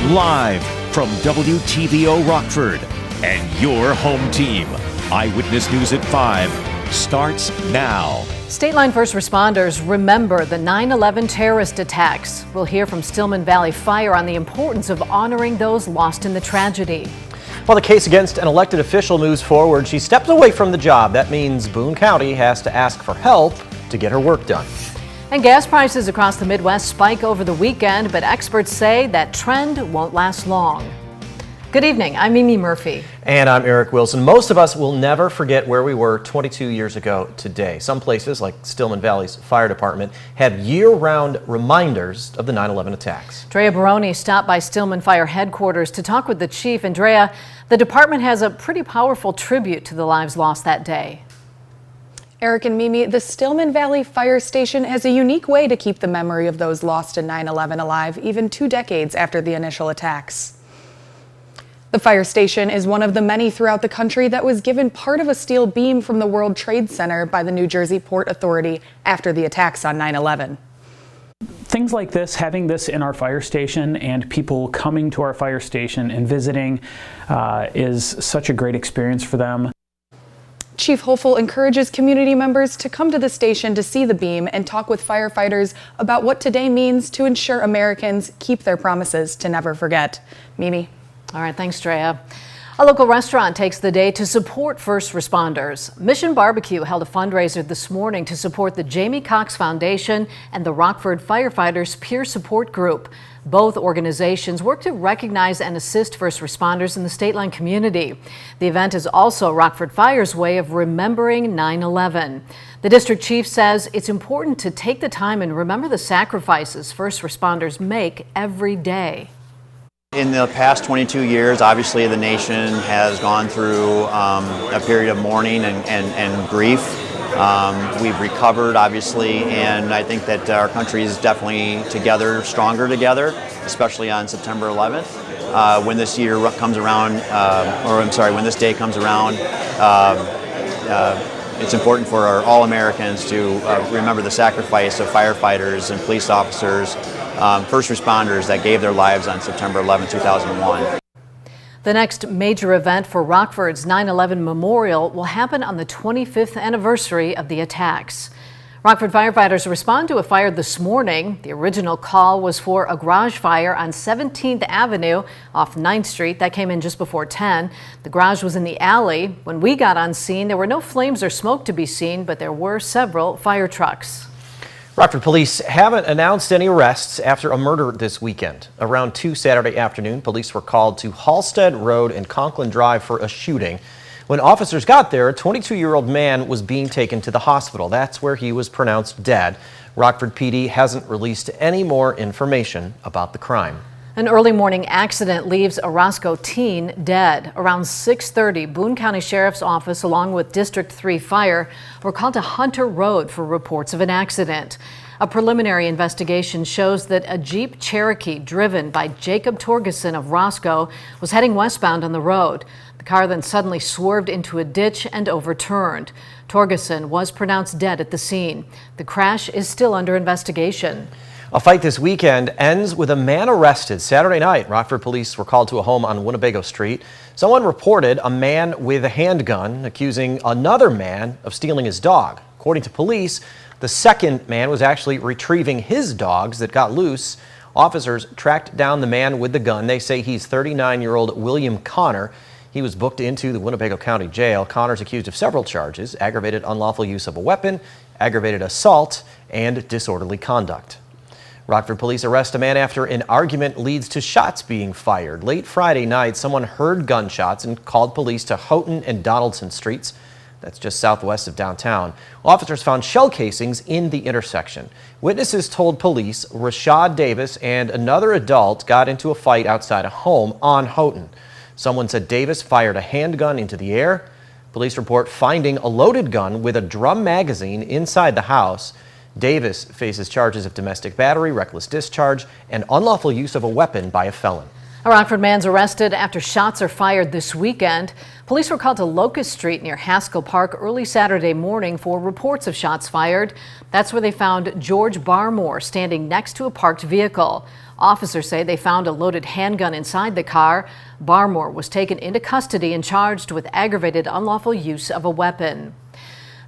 Live from WTVO Rockford and your home team. Eyewitness News at 5 starts now. State line first responders remember the 9/11 terrorist attacks. We'll hear from Stillman Valley Fire on the importance of honoring those lost in the tragedy. While the case against an elected official moves forward, she steps away from the job. That means Boone County has to ask for help to get her work done. And gas prices across the Midwest spike over the weekend, but experts say that trend won't last long. Good evening, I'm Mimi Murphy. And I'm Eric Wilson. Most of us will never forget where we were 22 years ago today. Some places, like Stillman Valley's fire department, have year-round reminders of the 9/11 attacks. Drea Baroni stopped by Stillman Fire headquarters to talk with the chief. And Drea, the department has a pretty powerful tribute to the lives lost that day. Eric and Mimi, the Stillman Valley Fire Station has a unique way to keep the memory of those lost in 9/11 alive, even 2 decades after the initial attacks. The fire station is one of the many throughout the country that was given part of a steel beam from the World Trade Center by the New Jersey Port Authority after the attacks on 9/11. Things like this, having this in our fire station and people coming to our fire station and visiting is such a great experience for them. Chief Hopeful encourages community members to come to the station to see the beam and talk with firefighters about what today means to ensure Americans keep their promises to never forget. Mimi. All right, thanks, Drea. A local restaurant takes the day to support first responders. Mission Barbecue held a fundraiser this morning to support the Jamie Cox Foundation and the Rockford Firefighters Peer Support Group. Both organizations work to recognize and assist first responders in the state line community. The event is also Rockford Fire's way of remembering 9/11. The district chief says it's important to take the time and remember the sacrifices first responders make every day. In the past 22 years, obviously the nation has gone through a period of mourning and grief. We've recovered, obviously, and I think that our country is definitely together, stronger together, especially on September 11th. When this year comes around, when this day comes around, it's important for all Americans to remember the sacrifice of firefighters and police officers, first responders that gave their lives on September 11, 2001. The next major event for Rockford's 9/11 Memorial will happen on the 25th anniversary of the attacks. Rockford firefighters respond to a fire this morning. The original call was for a garage fire on 17th Avenue off 9th Street. That came in just before 10. The garage was in the alley. When we got on scene, there were no flames or smoke to be seen, but there were several fire trucks. Rockford police haven't announced any arrests after a murder this weekend. Around 2 Saturday afternoon, police were called to Halstead Road and Conklin Drive for a shooting. When officers got there, a 22-year-old man was being taken to the hospital. That's where he was pronounced dead. Rockford PD hasn't released any more information about the crime. An early morning accident leaves a Roscoe teen dead. Around 6:30, Boone County Sheriff's Office, along with District 3 Fire, were called to Hunter Road for reports of an accident. A preliminary investigation shows that a Jeep Cherokee driven by Jacob Torgeson of Roscoe was heading westbound on the road. The car then suddenly swerved into a ditch and overturned. Torgeson was pronounced dead at the scene. The crash is still under investigation. A fight this weekend ends with a man arrested. Saturday night, Rockford police were called to a home on Winnebago Street. Someone reported a man with a handgun accusing another man of stealing his dog. According to police, the second man was actually retrieving his dogs that got loose. Officers tracked down the man with the gun. They say he's 39-year-old William Connor. He was booked into the Winnebago County Jail. Connor's accused of several charges: aggravated unlawful use of a weapon, aggravated assault, and disorderly conduct. Rockford police arrest a man after an argument leads to shots being fired. Late Friday night, someone heard gunshots and called police to Houghton and Donaldson Streets. That's just southwest of downtown. Officers found shell casings in the intersection. Witnesses told police Rashad Davis and another adult got into a fight outside a home on Houghton. Someone said Davis fired a handgun into the air. Police report finding a loaded gun with a drum magazine inside the house. Davis faces charges of domestic battery, reckless discharge, and unlawful use of a weapon by a felon. A Rockford man's arrested after shots are fired this weekend. Police were called to Locust Street near Haskell Park early Saturday morning for reports of shots fired. That's where they found George Barmore standing next to a parked vehicle. Officers say they found a loaded handgun inside the car. Barmore was taken into custody and charged with aggravated unlawful use of a weapon.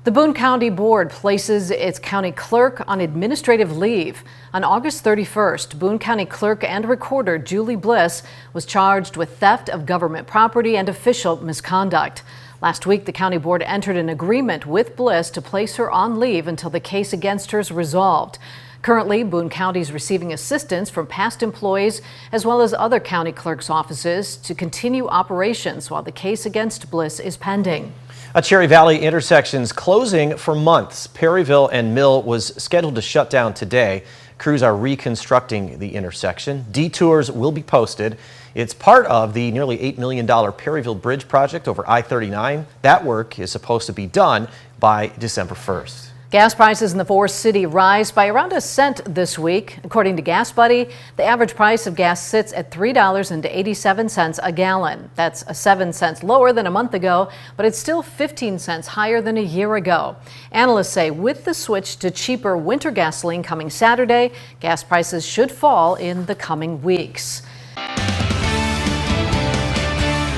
The Boone County Board places its county clerk on administrative leave. On August 31st, Boone County Clerk and Recorder Julie Bliss was charged with theft of government property and official misconduct. Last week, the County Board entered an agreement with Bliss to place her on leave until the case against her is resolved. Currently, Boone County is receiving assistance from past employees as well as other county clerks' offices to continue operations while the case against Bliss is pending. A Cherry Valley intersection's closing for months. Perryville and Mill was scheduled to shut down today. Crews are reconstructing the intersection. Detours will be posted. It's part of the nearly $8 million Perryville Bridge project over I-39. That work is supposed to be done by December 1st. Gas prices in the Forest City rise by around a cent this week. According to Gas Buddy, the average price of gas sits at $3.87 a gallon. That's 7 cents lower than a month ago, but it's still 15 cents higher than a year ago. Analysts say with the switch to cheaper winter gasoline coming Saturday, gas prices should fall in the coming weeks.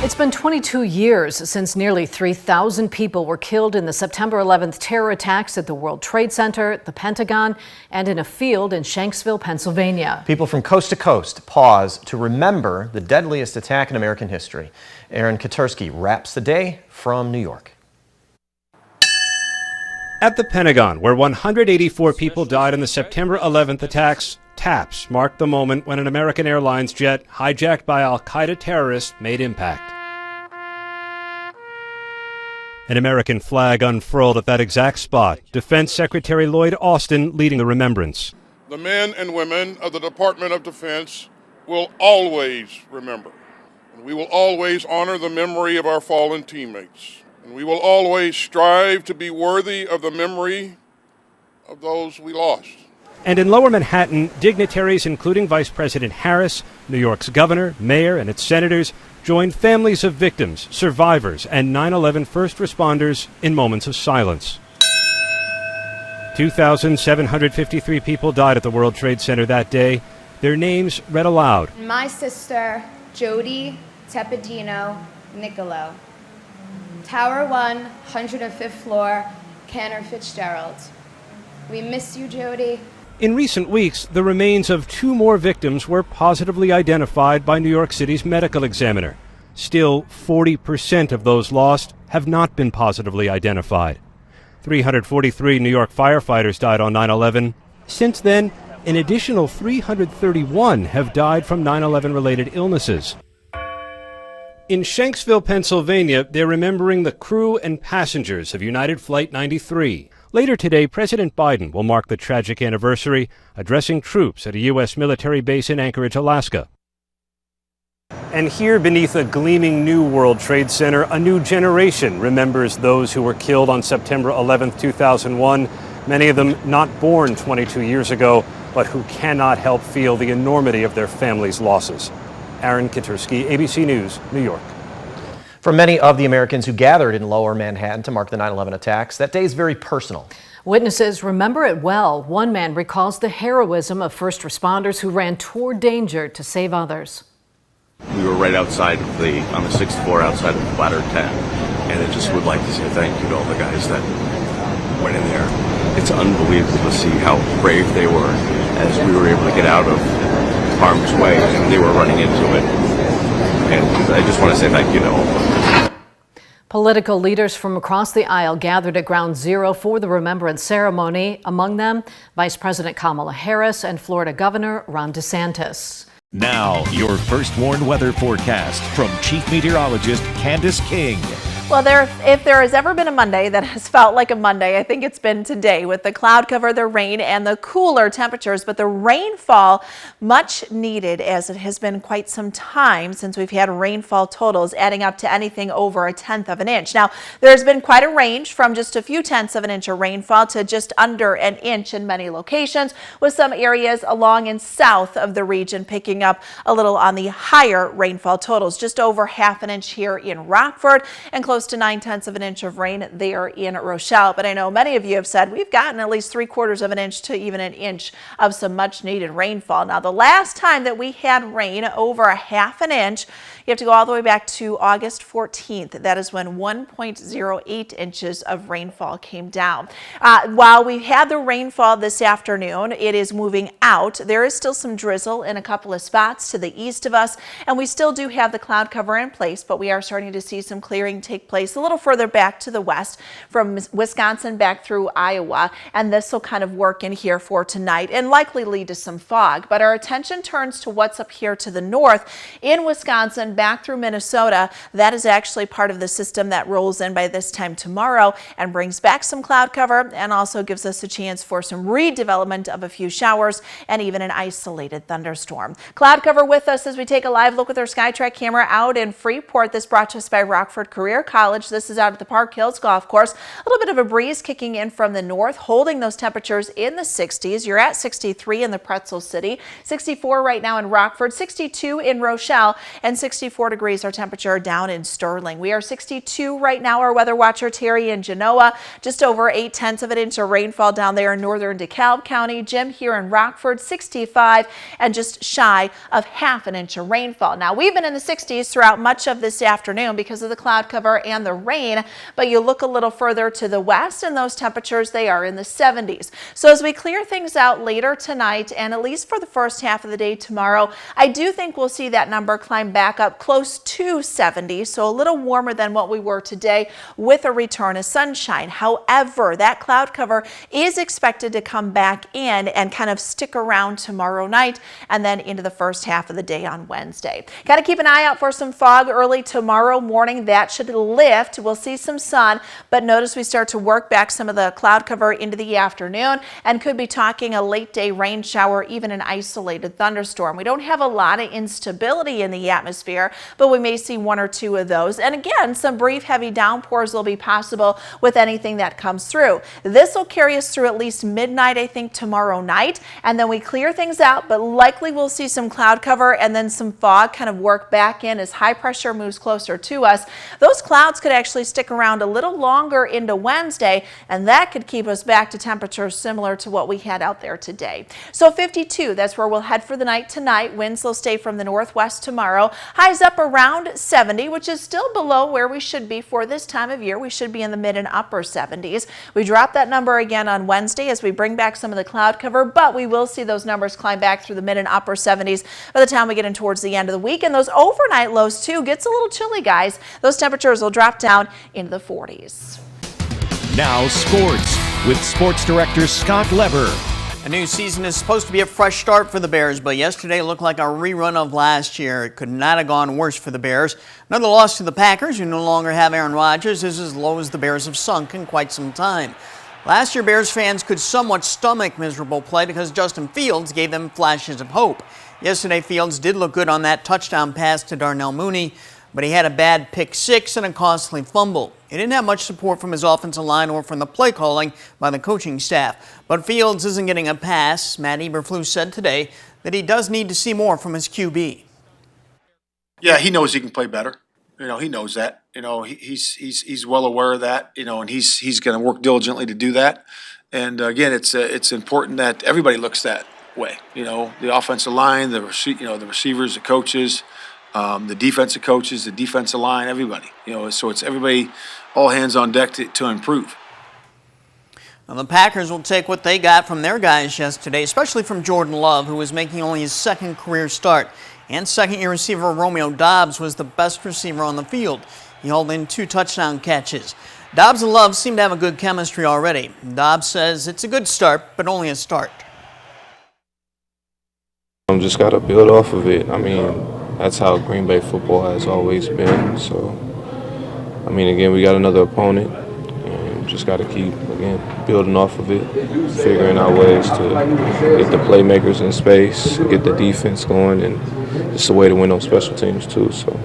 It's been 22 years since nearly 3,000 people were killed in the September 11th terror attacks at the World Trade Center, the Pentagon, and in a field in Shanksville, Pennsylvania. People from coast to coast pause to remember the deadliest attack in American history. Aaron Katursky wraps the day from New York. At the Pentagon, where 184 people died in the September 11th attacks, taps marked the moment when an American Airlines jet hijacked by al-Qaeda terrorists made impact. An American flag unfurled at that exact spot, Defense Secretary Lloyd Austin leading the remembrance. The men and women of the Department of Defense will always remember, and we will always honor the memory of our fallen teammates, and we will always strive to be worthy of the memory of those we lost. And in Lower Manhattan, dignitaries including Vice President Harris, New York's governor, mayor, and its senators joined families of victims, survivors, and 9/11 first responders in moments of silence. 2,753 people died at the World Trade Center that day. Their names read aloud. My sister, Jody Tepedino Nicolo. Tower 1, 105th floor, Cantor Fitzgerald. We miss you, Jody. In recent weeks, the remains of 2 more victims were positively identified by New York City's medical examiner. Still, 40% of those lost have not been positively identified. 343 New York firefighters died on 9/11. Since then, an additional 331 have died from 9/11 related illnesses. In Shanksville, Pennsylvania, they're remembering the crew and passengers of United Flight 93. Later today, President Biden will mark the tragic anniversary, addressing troops at a U.S. military base in Anchorage, Alaska. And here beneath a gleaming new World Trade Center, a new generation remembers those who were killed on September 11, 2001, many of them not born 22 years ago, but who cannot help feel the enormity of their families' losses. Aaron Katursky, ABC News, New York. For many of the Americans who gathered in Lower Manhattan to mark the 9/11 attacks, that day is very personal. Witnesses remember it well. One man recalls the heroism of first responders who ran toward danger to save others. We were right outside on the 6th floor outside of Ladder 10, and I just would like to say thank you to all the guys that went in there. It's unbelievable to see how brave they were as we were able to get out of harm's way, and they were running into it. And I just want to say thank you to all of them. Political leaders from across the aisle gathered at Ground Zero for the remembrance ceremony. Among them, Vice President Kamala Harris and Florida Governor Ron DeSantis. Now, your first warned weather forecast from Chief Meteorologist Candace King. Well, if there has ever been a Monday that has felt like a Monday, I think it's been today with the cloud cover, the rain, and the cooler temperatures. But the rainfall, much needed, as it has been quite some time since we've had rainfall totals adding up to anything over 1/10 of an inch. Now, there's been quite a range from just a few tenths of an inch of rainfall to just under an inch in many locations, with some areas along and south of the region picking up a little on the higher rainfall totals, just over 1/2 an inch here in Rockford and close close to 9/10 of an inch of rain there in Rochelle. But I know many of you have said we've gotten at least 3/4 of an inch to even an inch of some much needed rainfall. Now, the last time that we had rain over a ½ an inch, you have to go all the way back to August 14th. That is when 1.08 inches of rainfall came down. While we had the rainfall this afternoon, it is moving out. There is still some drizzle in a couple of spots to the east of us, and we still do have the cloud cover in place, but we are starting to see some clearing take place a little further back to the west from Wisconsin back through Iowa, and this will kind of work in here for tonight and likely lead to some fog. But our attention turns to what's up here to the north in Wisconsin back through Minnesota. That is actually part of the system that rolls in by this time tomorrow and brings back some cloud cover and also gives us a chance for some redevelopment of a few showers and even an isolated thunderstorm. Cloud cover with us as we take a live look with our SkyTrack camera out in Freeport. This brought to us by Rockford Career College. This is out at the Park Hills Golf Course. A little bit of a breeze kicking in from the north, holding those temperatures in the 60s. You're at 63 in the Pretzel City, 64 right now in Rockford, 62 in Rochelle, and 64 degrees our temperature down in Sterling. We are 62 right now. Our weather watcher Terry in Genoa, just over 8/10 of an inch of rainfall down there in northern DeKalb County. Jim here in Rockford, 65, and just shy of ½ an inch of rainfall. Now, we've been in the 60s throughout much of this afternoon because of the cloud cover and the rain, but you look a little further to the west and those temperatures, they are in the 70s. So as we clear things out later tonight and at least for the first half of the day tomorrow, I do think we'll see that number climb back up close to 70, so a little warmer than what we were today with a return of sunshine. However, that cloud cover is expected to come back in and kind of stick around tomorrow night and then into the first half of the day on Wednesday. Got to keep an eye out for some fog early tomorrow morning. That should lift. We'll see some sun, but notice we start to work back some of the cloud cover into the afternoon and could be talking a late day rain shower, even an isolated thunderstorm. We don't have a lot of instability in the atmosphere, but we may see 1 or 2 of those. And again, some brief heavy downpours will be possible with anything that comes through. This will carry us through at least midnight, I think, tomorrow night, and then we clear things out, but likely we'll see some cloud cover and then some fog kind of work back in as high pressure moves closer to us. Those clouds could actually stick around a little longer into Wednesday, and that could keep us back to temperatures similar to what we had out there today. So 52, that's where we'll head for the night tonight. Winds will stay from the northwest tomorrow. Highs up around 70, which is still below where we should be for this time of year. We should be in the mid and upper 70s. We drop that number again on Wednesday as we bring back some of the cloud cover, but we will see those numbers climb back through the mid and upper 70s by the time we get in towards the end of the week. And those overnight lows too gets a little chilly, guys. Those temperatures will drop down into the 40s. Now sports with sports director Scott Leber. A new season is supposed to be a fresh start for the Bears, but yesterday looked like a rerun of last year. It could not have gone worse for the Bears. Another loss to the Packers, who no longer have Aaron Rodgers, is as low as the Bears have sunk in quite some time. Last year, Bears fans could somewhat stomach miserable play because Justin Fields gave them flashes of hope. Yesterday, Fields did look good on that touchdown pass to Darnell Mooney, but he had a bad pick six and a costly fumble. He didn't have much support from his offensive line or from the play calling by the coaching staff. But Fields isn't getting a pass. Matt Eberflus said today that he does need to see more from his QB. Yeah, he knows he can play better. He knows that. He's well aware of that. And he's going to work diligently to do that. And again, it's important that everybody looks that way. The offensive line, the receivers, the coaches, the defensive coaches, the defensive line, everybody. So it's everybody, all hands on deck to improve. Well, the Packers will take what they got from their guys yesterday, especially from Jordan Love, who was making only his second career start. And second-year receiver Romeo Doubs was the best receiver on the field. He hauled in 2 touchdown catches. Doubs and Love seem to have a good chemistry already. Doubs says it's a good start, but only a start. Just got to build off of it. That's how Green Bay football has always been. So, again, we got another opponent. And just got to keep, building off of it, figuring out ways to get the playmakers in space, get the defense going, and it's a way to win on special teams too. So.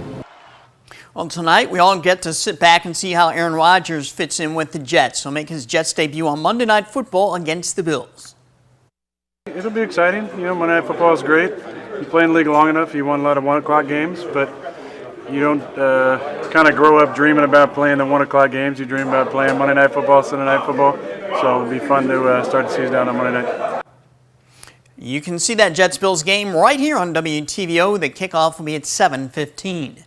Well, tonight we all get to sit back and see how Aaron Rodgers fits in with the Jets. He'll make his Jets debut on Monday Night Football against the Bills. It'll be exciting. Monday Night Football is great. You play in the league long enough, you won a lot of 1 o'clock games, but You don't kind of grow up dreaming about playing the 1 o'clock games. You dream about playing Monday Night Football, Sunday Night Football. So it'll be fun to start the season out on Monday night. You can see that Jets-Bills game right here on WTVO. The kickoff will be at 7:15.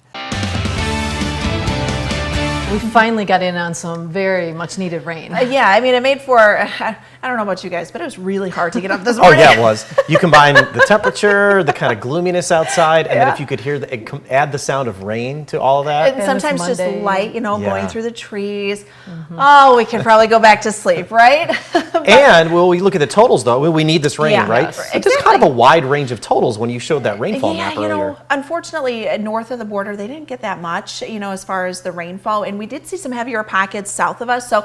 We finally got in on some very much needed rain. Yeah, I mean, it made for, I don't know about you guys, but it was really hard to get up this morning. Oh, yeah, it was. You combine the temperature, the kind of gloominess outside, and then if you could hear, add the sound of rain to all of that. And sometimes just light, going through the trees. Oh, we can probably go back to sleep, right? And when we look at the totals, though, we need this rain, right? Exactly. It's just kind of a wide range of totals when you showed that rainfall map earlier. Unfortunately, north of the border, they didn't get that much, as far as the rainfall. And we did see some heavier pockets south of us. So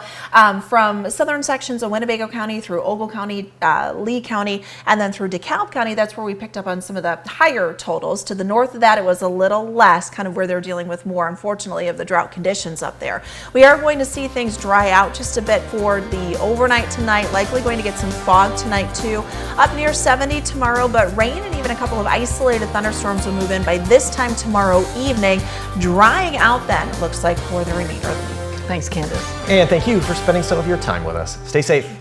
from southern sections of Winnebago County through Ogle County, Lee County, and then through DeKalb County, that's where we picked up on some of the higher totals. To the north of that, it was a little less, kind of where they're dealing with more, unfortunately, of the drought conditions up there. We are going to see things dry out just a bit for the overnight tonight. Likely going to get some fog tonight too. Up near 70 tomorrow, but rain and even a couple of isolated thunderstorms will move in by this time tomorrow evening. Drying out then, it looks like, for the remainder of the week. Thanks, Candace. And thank you for spending some of your time with us. Stay safe.